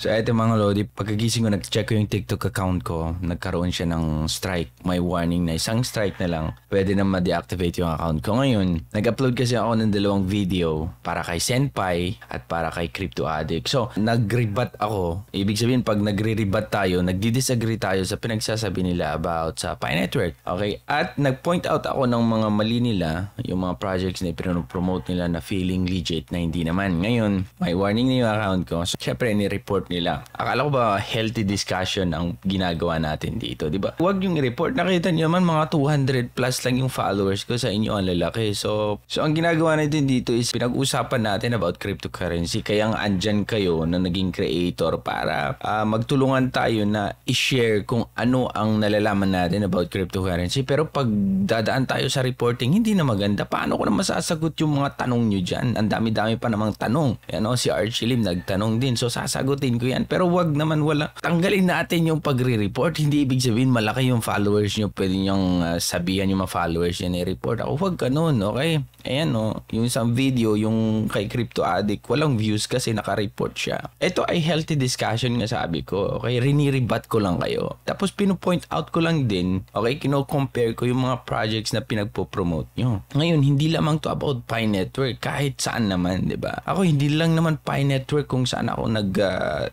So eto mga Lodi, pagkagising ko nag-check ko yung TikTok account ko, nagkaroon siya ng strike. May warning na isang strike na lang, pwede na ma-deactivate yung account ko. Ngayon, nag-upload kasi ako ng 2 video para kay Senpai at para kay Crypto Addict. So, nag-rebut ako. Ibig sabihin, pag nagre-rebut tayo, nagdi-disagree tayo sa pinagsasabi nila about sa Pi Network. Okay? At nag-point out ako ng mga mali nila, yung mga projects na promote nila na feeling legit na hindi naman. Ngayon, may warning na yung account ko. So, syempre, ni-report nila. Akala ko ba healthy discussion ang ginagawa natin dito, di ba? Huwag yung i-report. Nakita niyo naman mga 200 plus lang yung followers ko sa inyo, ang lalaki. So ang ginagawa natin dito is pinag-usapan natin about cryptocurrency. Kaya nga andyan kayo na naging creator para magtulungan tayo na i-share kung ano ang nalalaman natin about cryptocurrency. Pero pag dadaan tayo sa reporting, hindi na maganda. Paano ko na masasagot yung mga tanong nyo dyan? Ang dami-dami pa namang tanong. Si Archie Lim nagtanong din. So sasagutin ko yan. Pero wag naman wala. Tanggalin natin yung pagre-report. Hindi ibig sabihin malaki yung followers nyo. Pwede nyong sabihan yung mga followers nyo i-report. Ako wag ganun, okay? Ayan yung isang video, yung kay Crypto Addict, walang views kasi naka-report siya. Ito ay healthy discussion nga sabi ko, okay? Riniribat ko lang kayo. Tapos pino-point out ko lang din, okay? Kino-compare ko yung mga projects na pinagpo-promote nyo. Ngayon, hindi lamang to about Pi Network. Kahit saan naman, di ba? Ako, hindi lang naman Pi Network kung saan ako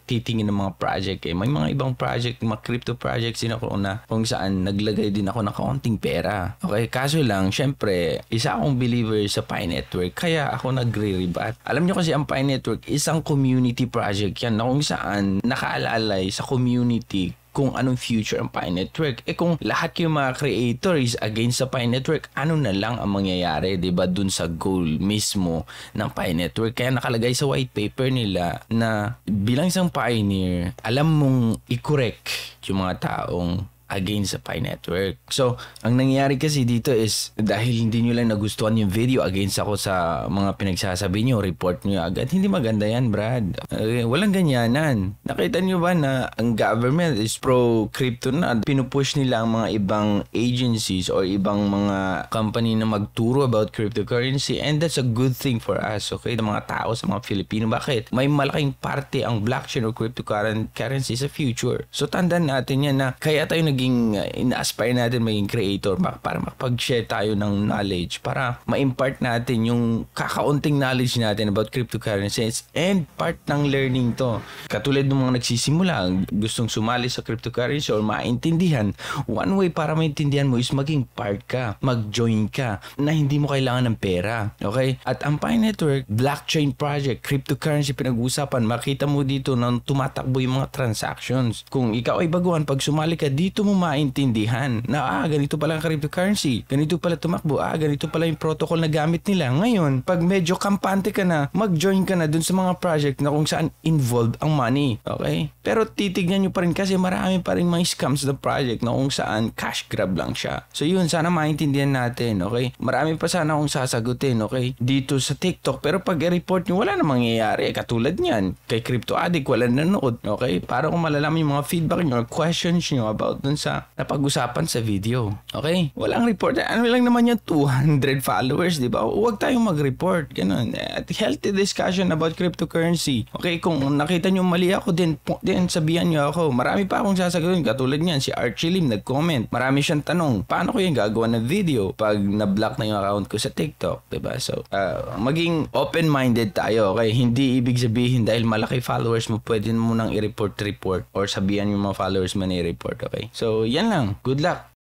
titingin ng mga project. May mga ibang project, mga crypto projects din ako na kung saan naglagay din ako ng kaunting pera. Okay? Kaso lang, syempre, isa akong believer sa Pi Network, kaya ako nagre-rebat. Alam nyo kasi ang Pi Network, isang community project yan na kung saan nakaalalay sa community kung anong future ang Pi Network. Kung lahat yung mga creator is against sa Pi Network, ano na lang ang mangyayari, diba, dun sa goal mismo ng Pi Network. Kaya nakalagay sa white paper nila na bilang isang pioneer, alam mong i-correct yung mga taong against sa Pi Network. So, ang nangyayari kasi dito is dahil hindi nyo lang nagustuhan yung video against ako sa mga pinagsasabi nyo, report nyo agad. Hindi maganda yan, Brad. Walang ganyanan. Nakita nyo ba na ang government is pro-crypto na? Pinupush nila ang mga ibang agencies or ibang mga company na magturo about cryptocurrency, and that's a good thing for us, okay? Ng mga tao sa mga Filipino. Bakit? May malaking parte ang blockchain or cryptocurrency sa future. So, tandaan natin yan na kaya tayo ina-aspire natin maging creator para makapag-share tayo ng knowledge, para ma-impart natin yung kakaunting knowledge natin about cryptocurrencies, and part ng learning to. Katulad ng mga nagsisimula, gustong sumali sa cryptocurrency or maintindihan, one way para maintindihan mo is maging part ka, mag-join ka, na hindi mo kailangan ng pera. Okay? At ang Pi Network, blockchain project, cryptocurrency pinag-usapan, makita mo dito na tumatakbo yung mga transactions. Kung ikaw ay baguhan, pag sumali ka dito mo maintindihan na ganito pala ang cryptocurrency, ganito pala tumakbo, ganito pala yung protocol na gamit nila. Ngayon, pag medyo kampante ka na, mag-join ka na dun sa mga project na kung saan involved ang money. Okay? Pero titignan nyo pa rin kasi marami pa rin mga scams na project na kung saan cash grab lang siya. So yun, sana maintindihan natin. Okay? Marami pa sana akong sasagutin, okay? Dito sa TikTok, pero pag i-report nyo, wala na mangyayari. Katulad niyan, kay Crypto Addict, wala nanood. Okay? Para kung malalaman yung mga feedback nyo, questions nyo about dun sa napag-usapan sa video. Okay? Walang report. Ano lang naman yung 200 followers, di ba? Huwag tayong mag-report. Ganun. At healthy discussion about cryptocurrency. Okay? Kung nakita nyo mali ako, din sabihan nyo ako. Marami pa akong sasagutin. Katulad niyan, si Archie Lim nag-comment. Marami siyang tanong. Paano ko yung gagawa ng video pag na-block na yung account ko sa TikTok? Di ba? So, maging open-minded tayo. Okay? Hindi ibig sabihin dahil malaki followers mo, pwede mo nang i-report or sabihan yung mga followers mo na i-report. Okay? So, yan lang. Good luck.